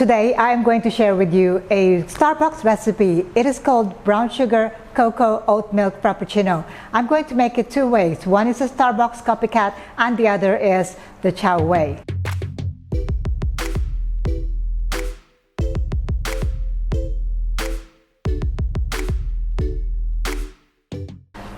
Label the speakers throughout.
Speaker 1: Today I am going to share with you a Starbucks recipe. It is called brown sugar cocoa oat milk frappuccino. I'm going to make it two ways. One is a Starbucks copycat and the other is the Chao way.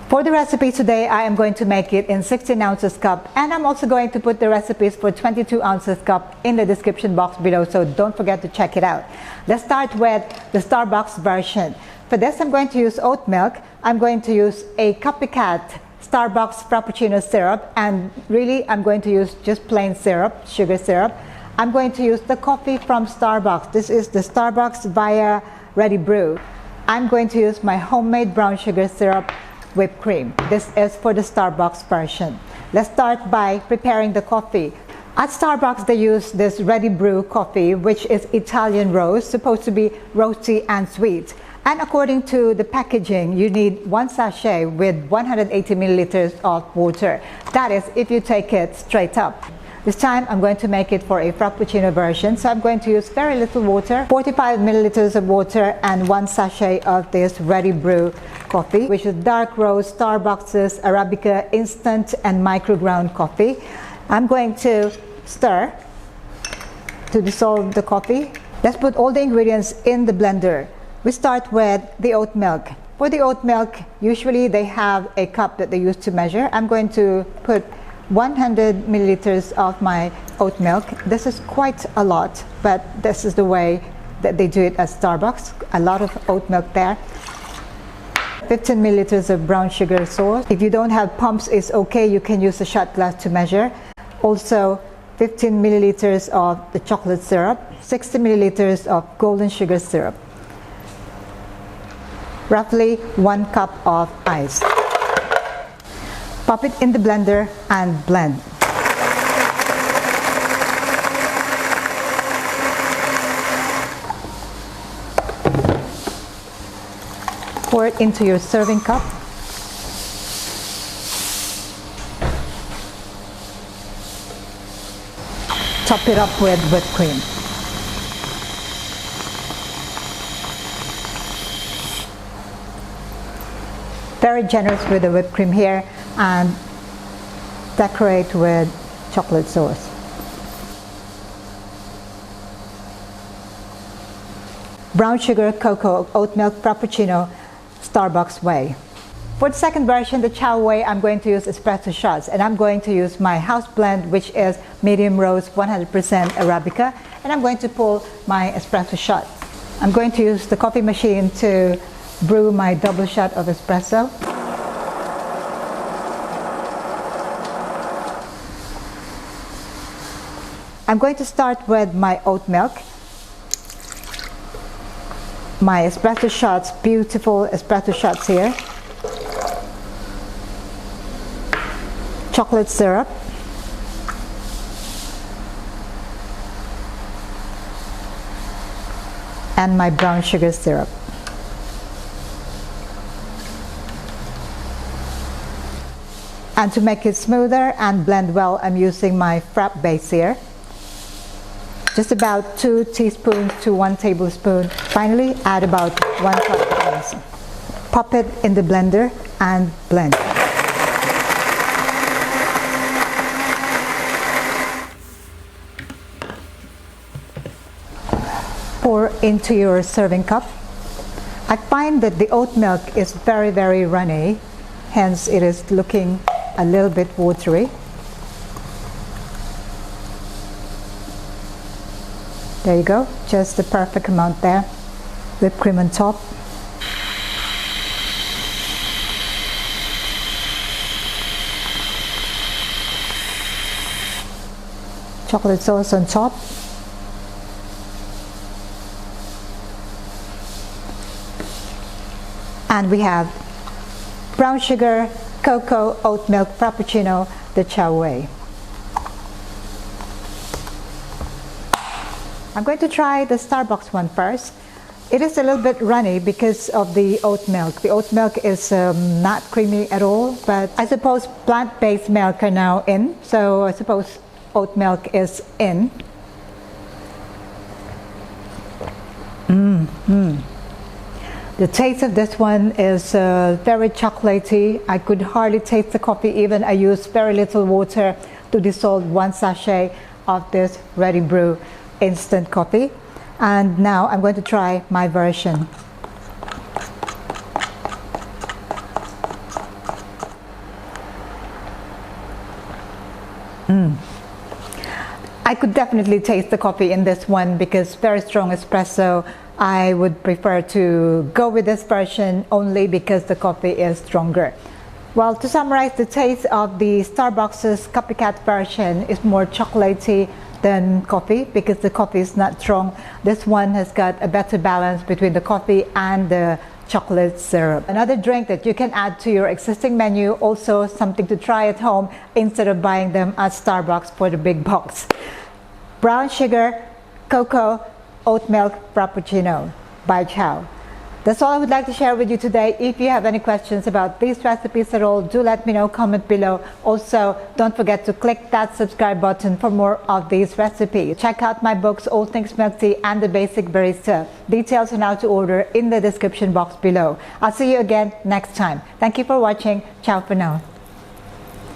Speaker 1: For the recipe today, I am going to make it in 16 ounces cup, and I'm also going to put the recipes for 22 ounces cup in the description box below, so don't forget to check it out. Let's start with the Starbucks version. For this, I'm going to use oat milk. I'm going to use a Copycat Starbucks Frappuccino syrup, and really I'm going to use just plain syrup, sugar syrup. I'm going to use the coffee from Starbucks. This is the Starbucks via Ready Brew. I'm going to use my homemade brown sugar syrup, whipped cream. This is for the Starbucks version. Let's start by preparing the coffee. At Starbucks, they use this Ready Brew coffee, which is Italian roast, supposed to be roasty and sweet. And according to the packaging, you need one sachet with 180 milliliters of water. That is if you take it straight up. This time I'm going to make it for a Frappuccino version, so I'm going to use very little water, 45 milliliters of water and one sachet of this Ready Brew coffee, which is dark roast Starbucks Arabica instant and micro ground coffee. I'm going to stir to dissolve the coffee. Let's put all the ingredients in the blender. We start with the oat milk. For the oat milk, usually they have a cup that they use to measure. I'm going to put 100 milliliters of my oat milk. This is quite a lot, but this is the way that they do it at Starbucks. A lot of oat milk there. 15 milliliters of brown sugar sauce. If you don't have pumps, it's okay. You can use a shot glass to measure. Also, 15 milliliters of the chocolate syrup. 60 milliliters of golden sugar syrup. Roughly 1 cup of ice. Pop it in the blender and blend. Pour it into your serving cup. Top it up with whipped cream. Very generous with the whipped cream here, and decorate with chocolate sauce. Brown sugar cocoa oat milk frappuccino, Starbucks way. For the second version, the Chao way, I'm going to use espresso shots, and I'm going to use my house blend, which is medium roast 100% Arabica, and I'm going to pull my espresso shot. I'm going to use the coffee machine to brew my double shot of espresso. I'm going to start with my oat milk. My espresso shots, beautiful espresso shots here. Chocolate syrup. And my brown sugar syrup. And to make it smoother and blend well, I'm using my Frappe Base here. Just about 2 teaspoons to 1 tablespoon. Finally, add about 1 cup of ice. Pop it in the blender and blend. Pour into your serving cup. I find that the oat milk is very, very runny, hence it is looking a little bit watery. There you go, just the perfect amount there. Whipped cream on top. Chocolate sauce on top. And we have brown sugar cocoa oat milk frappuccino, the Chao way. I'm going to try the Starbucks one first. It is a little bit runny because of the oat milk. The oat milk is not creamy at all, but I suppose plant-based milk are now in, so I suppose oat milk is in. The taste of this one is very chocolatey. I could hardly taste the coffee even. I used very little water to dissolve 1 sachet of this Ready Brew instant coffee. And now I'm going to try my version. I could definitely taste the coffee in this one because very strong espresso. I would prefer to go with this version only because the coffee is stronger. Well, to summarize, the taste of the Starbucks' Copycat version is more chocolatey than coffee because the coffee is not strong. This one has got a better balance between the coffee and the chocolate syrup. Another drink that you can add to your existing menu, also something to try at home instead of buying them at Starbucks for the big box. Brown sugar, cocoa, oat milk frappuccino by Chao. That's all I would like to share with you today. If you have any questions about these recipes at all, do let me know, comment below. Also, don't forget to click that subscribe button for more of these recipes. Check out my books, All Things Milk Tea and The Basic Barista. Details on how to order in the description box below. I'll see you again next time. Thank you for watching. Ciao for now.